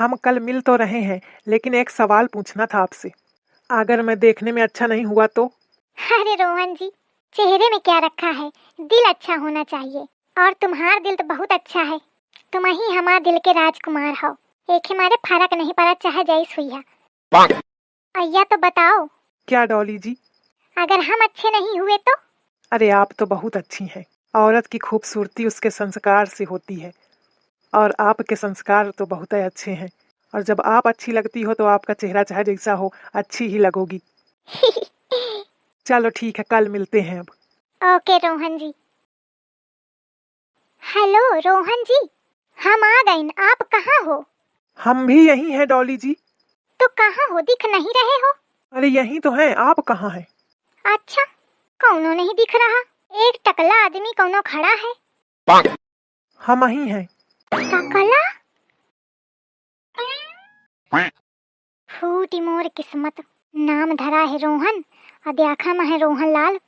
हम कल मिल तो रहे हैं, लेकिन एक सवाल पूछना था आपसे। अगर मैं देखने में अच्छा नहीं हुआ तो? अरे रोहन जी, चेहरे में क्या रखा है, दिल अच्छा होना चाहिए। और तुम्हारा दिल तो बहुत अच्छा है। तुम ही हमारे दिल के राजकुमार हो। एक हमारे फर्क नहीं पड़ा चाहे जैस हुई है। अय्या तो बताओ, क्या डॉली जी? अगर हम अच्छे नहीं हुए तो? अरे आप तो बहुत अच्छी हैं। औरत की खूबसूरती उसके संस्कार से होती है, और आपके संस्कार तो बहुत ही अच्छे हैं। और जब आप अच्छी लगती हो तो आपका चेहरा चाहे जैसा हो, अच्छी ही लगोगी। चलो ठीक है, कल मिलते हैं अब। ओके रोहन जी। हेलो रोहन जी, हम आ गए। आप कहाँ हो? हम भी यहीं हैं डॉली जी। तो कहाँ हो, दिख नहीं रहे हो? अरे यहीं तो हैं, आप कहाँ हैं? अच्छा, कौनो नहीं दिख रहा। एक टकला आदमी कौनो खड़ा है। हम ही हैं। टकला? फूटी मोर किस्मत। नाम धरा है रोहन, और देखा में है रोहन लाल।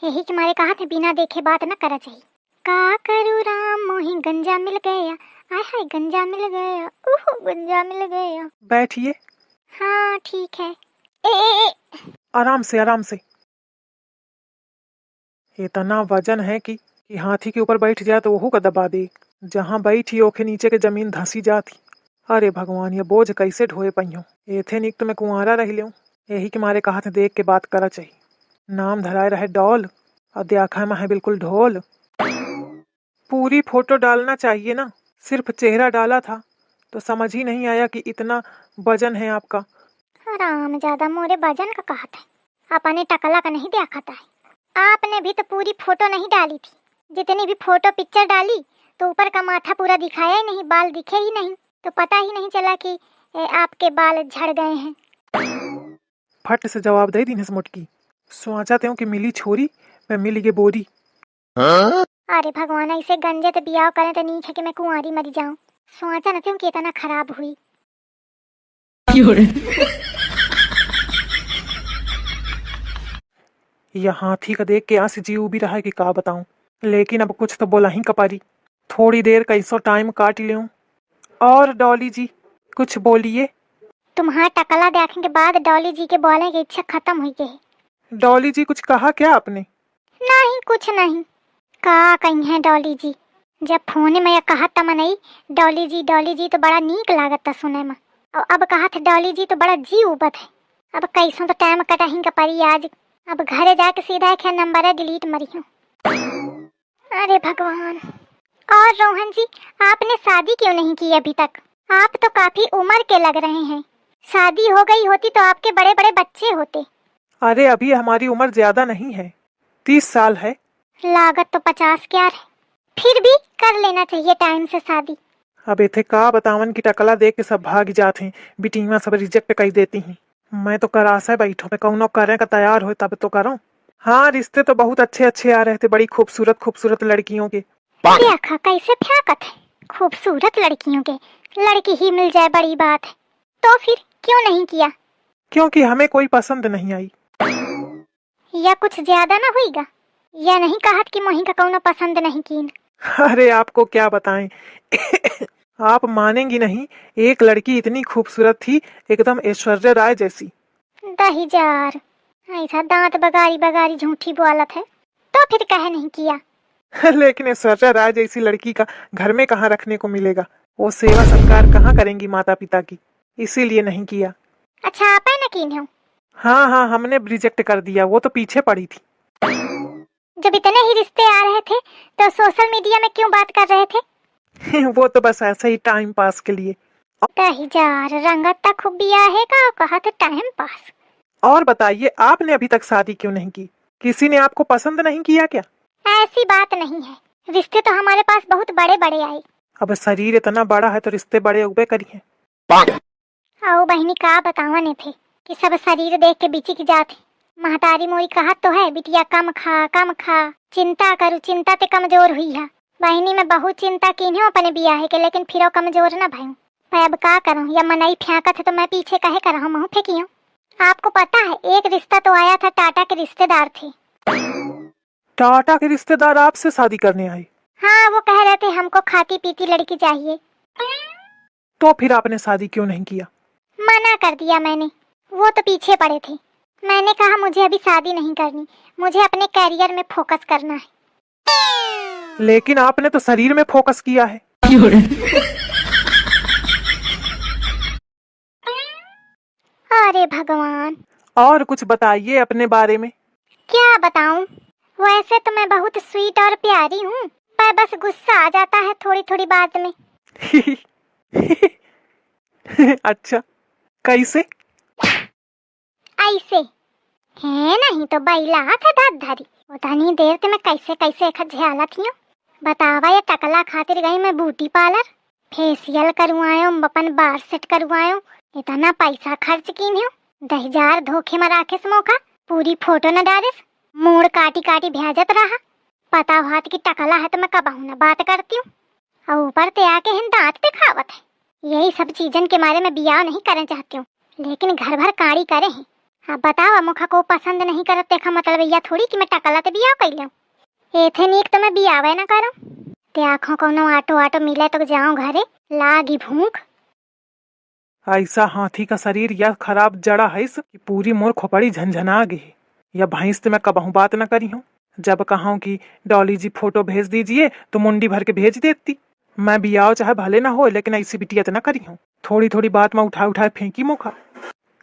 यही के मारे कहा थे बिना देखे बात न करा चाहिए। का करू राम मोही गंजा मिल गया। आय हाय गंजा मिल गया, गंजा मिल गया। बैठिए। हाँ ठीक है। ए। आराम से आराम से। इतना वजन है कि हाथी के ऊपर बैठ जाए तो वहू का दबा दे। जहाँ बैठी ओखे नीचे के जमीन धंसी जाती। अरे भगवान, ये बोझ कैसे ढोए पहियो। एथे निक तो मैं कुंवारा रह लियो। यही के मारे कहा थे देख के बात करा चाहिए। नाम धराए रहे डॉल, और देखा में है बिल्कुल ढोल। पूरी फोटो डालना चाहिए ना, सिर्फ चेहरा डाला था तो समझ ही नहीं आया कि इतना वजन है आपका। राम ज्यादा मोरे वजन का कहा था, अपने टकला का नहीं देखा था। आपने भी तो पूरी फोटो नहीं डाली थी। जितनी भी फोटो पिक्चर डाली तो ऊपर का माथा पूरा दिखाया ही नहीं, बाल दिखे ही नहीं, तो पता ही नहीं चला कि आपके बाल झड़ गए हैं। फट से जवाब दे दी मुटकी। सोचा त्यों कि मिली छोरी मैं मिली गे बोरी। अरे भगवान, ऐसे गंजे तो बियाह करें तो नहीं है कि मैं कुंवारी मर जाऊं। सोचा न क्यों कि इतना खराब हुई। यह हाथी का देख के आंस जी उभी रहा है कि का बताऊं, लेकिन अब कुछ तो बोला ही कपारी। थोड़ी देर कैसो टाइम काट लियो। और डॉली जी कुछ बोलिए। तुम्हारा टकला देखने के बाद डॉली जी के बोलने की इच्छा खत्म हुई गई। डॉली जी कुछ कहा क्या आपने? नहीं कुछ नहीं। का कही है डॉली जी, जब फोन में कहा था मनई डॉली जी तो बड़ा नीक लागत था सुने में। और अब कहा था डॉली जी तो बड़ा जी उबत है। अब कैसो तो टाइम कटाही का परी आज। अब घरे जाके सीधा एक नंबर डिलीट मरी हूँ। अरे भगवान। और रोहन जी, आपने शादी क्यों नहीं की अभी तक? आप तो काफी उम्र के लग रहे हैं। शादी हो गई होती तो आपके बड़े बड़े बच्चे होते। अरे अभी हमारी उम्र ज्यादा नहीं है, 30 साल है। लागत तो 50 क्या है। फिर भी कर लेना चाहिए टाइम से शादी। अब इथे का बतावन की टकला देख के सब भाग जाते हैं, बिटिया सब रिजेक्ट कर देती हैं। मैं तो करासा बैठो पे कौनो करे का तैयार हो तब तो करो। हाँ, रिश्ते तो बहुत अच्छे अच्छे आ रहे थे, बड़ी खूबसूरत खूबसूरत लड़कियों के। देखा कैसे फ्याकत है। खूबसूरत लड़कियों के लड़की ही मिल जाए बड़ी बात है। तो फिर क्यों नहीं किया? क्योंकि हमें कोई पसंद नहीं आई। या कुछ ज्यादा ना हुईगा, या नहीं कहत कि मोही का कौनो पसंद नहीं कीन। अरे आपको क्या बताएं। आप मानेंगी नहीं, एक लड़की इतनी खूबसूरत थी, एकदम ऐश्वर्या राय जैसी। दही जार, ऐसा दांत बगारी बगारी झूठी बोलत है। तो फिर कहे नहीं किया? लेकिन ऐश्वर्या राय जैसी लड़की का घर में कहाँ रखने को मिलेगा। वो सेवा सत्कार कहाँ करेंगी माता पिता की, इसीलिए नहीं किया। अच्छा आप है न कीन हो? हाँ हाँ, हमने रिजेक्ट कर दिया, वो तो पीछे पड़ी थी। जब इतने ही रिश्ते आ रहे थे तो सोशल मीडिया में क्यों बात कर रहे थे? वो तो बस ऐसे ही टाइम पास के लिए। दही जार, रंगत तक खूब बिया है का कहा था टाइम पास। और बताइए, आपने अभी तक शादी क्यों नहीं की? किसी ने आपको पसंद नहीं किया क्या? ऐसी बात नहीं है, रिश्ते तो हमारे पास बहुत बड़े बड़े आए। अब शरीर इतना बड़ा है तो रिश्ते बड़े उबे करिए। आओ बहनी का बतावने थे कि सब शरीर देख के बिची की जाती। महतारी मोई कहा तो है बिटिया कम खा कम खा, चिंता करू चिंता ते कमजोर हुई है। बहनी में बहुत चिंता की हूँ अपने बियाह के, लेकिन फिर कमजोर न भयूं। मैं अब का करूँ, या मनई फेंकत है तो मैं पीछे कहे कर रहा हूँ फेंकी हूँ। आपको पता है एक रिश्ता तो आया था, टाटा के रिश्तेदार थे। टाटा के रिश्तेदार आपसे शादी करने आए? हाँ वो कह रहे थे हमको खाती पीती लड़की चाहिए। तो फिर आपने शादी क्यों नहीं किया? मना कर दिया मैंने, वो तो पीछे पड़े थे। मैंने कहा मुझे अभी शादी नहीं करनी, मुझे अपने करियर में फोकस करना है। लेकिन आपने तो शरीर में फोकस किया है। अरे भगवान। और कुछ बताइए अपने बारे में। क्या बताऊं? वैसे तो मैं बहुत स्वीट और प्यारी हूँ, पर बस गुस्सा आ जाता है थोड़ी थोड़ी बात में। अच्छा, कैसे? ऐसे है नहीं तो बैला था धरी। उतनी देर से मैं कैसे कैसे एक झेला थी। बतावा ये टकला खातिर गई मैं ब्यूटी पार्लर, फेशियल करवायो, अपन बार सेट करवायो, इतना पैसा खर्च की हूँ। 10,000 धोखे में राखे मौका, पूरी फोटो न डालिस, मूड काटी काटी भेजत रहा। पता हाथ की टकला है तो मैं कब ना बात करती हूँ, और ऊपर ते आके हिन दांत दिखावत है। यही सब चीजन के मारे में बियाह नहीं करना चाहती हूँ, लेकिन घर भर काड़ी करे हैं। अब बताओ मुखा को पसंद नहीं करत, देखा मतलब यह थोड़ी कि मैं टकला ते बियाह कर लूं। एथे नीक तो मैं बियावे ना करूं। ते आँखों को नो आटो आटो मिले तो जाऊं घरे, लागी भूख। ऐसा हाथी का शरीर या खराब जड़ा है कि पूरी मोर खोपड़ी झंझना गई। या भैंस से मैं कबहू बात न करी हूँ। जब कहूँ कि डॉली जी फोटो भेज दीजिए तो मुंडी भर के भेज देती। मैं बियाह चाहे भले ना हो, लेकिन ऐसी बिटियत न करी हूँ। थोड़ी थोड़ी बात में उठा उठाए फेंकी मुखा।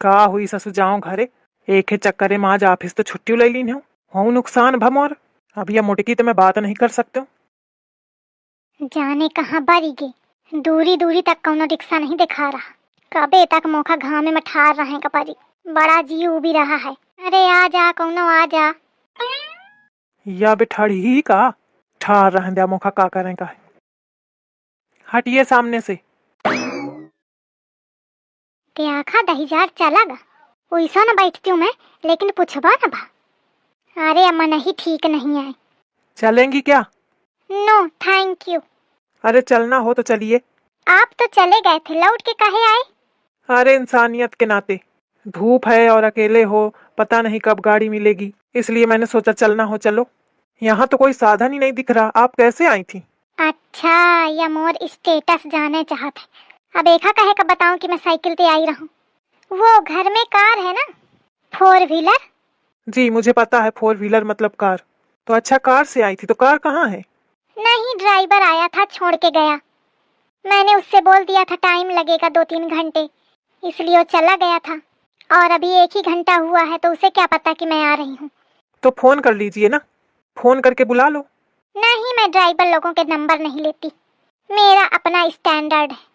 का हुई ससु जाऊं घरे, एक है चक्करे में आज ऑफिस तो छुट्टी ले ली हूँ नुकसान भमोर। अब यह मुटकी तो मैं बात नहीं कर सकते। जाने कहाँ बारी गे, दूरी दूरी तक कौनो रिक्शा नहीं दिखा रहा। कबे तक मोखा घामे में ठार रहे कपारी, बड़ा जी उबी रहा है। अरे आ जा कौनो आ जा। या बिठाड़ी ही का ठार रहन दिया मुखा का करें का है। हटिए सामने से। ते आखा 10,000 चलागा, वैसा न बैठती हूँ मैं, लेकिन पूछबा न भा। अरे अम्मा नहीं, ठीक नहीं है। चलेंगी क्या? No thank you. अरे चलना हो तो चलिए। आप तो चले गए थे, लौट के काहे आए? अरे इंसानियत के नाते, धूप है और अकेले हो, पता नहीं कब गाड़ी मिलेगी, इसलिए मैंने सोचा चलना हो चलो। यहाँ तो कोई साधन ही नहीं दिख रहा, आप कैसे आई थी? अच्छा, या मोर स्टेटस जाने चाहत है। अब देखा कहे का बताऊं कि मैं साइकिल पे आई रहूं। वो घर में कार है ना, 4 व्हीलर। जी मुझे पता है, 4 व्हीलर मतलब कार। तो अच्छा कार से आई थी, तो कार कहाँ है? नहीं, ड्राइवर आया था, छोड़ के गया। मैंने उससे बोल दिया था टाइम लगेगा 2-3 घंटे, इसलिए वो चला गया था। और अभी 1 ही घंटा हुआ है, तो उसे क्या पता कि मैं आ रही हूँ। तो फोन कर लीजिए ना, फोन करके बुला लो। नहीं, मैं ड्राइवर लोगों के नंबर नहीं लेती, मेरा अपना स्टैंडर्ड है।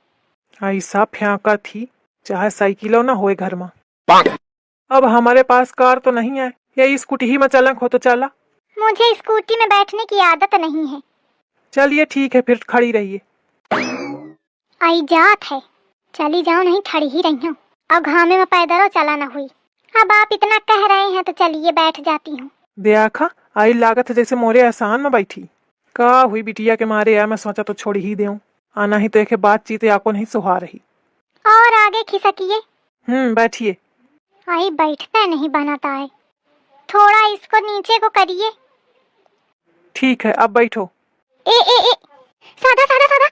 ऐसा फ्यांका थी, चाहे साइकिलो ना होए घर में। अब हमारे पास कार तो नहीं है, या स्कूटी ही में चलक हो तो चला। मुझे स्कूटी में बैठने की आदत नहीं है। चलिए ठीक है, फिर खड़ी रहिए। आई जात है, चली जाओ, नहीं खड़ी ही रही हूँ। अब घामे में पैदल चला ना हुई। अब आप इतना कह रहे हैं तो चलिए बैठ जाती हूँ। देखा, आई लागत जैसे मोरे एहसान में बैठी। का हुई बिटिया के मारे यार, मैं सोचा तो छोड़ ही देऊं। आना ही तो एक बातचीत आपको नहीं सुहा रही। और आगे खिसकिए। बैठिए। आई बैठता नहीं बनाता है, थोड़ा इसको नीचे को करिए। ठीक है, अब बैठो। ए ए ए, सादा सादा सादा।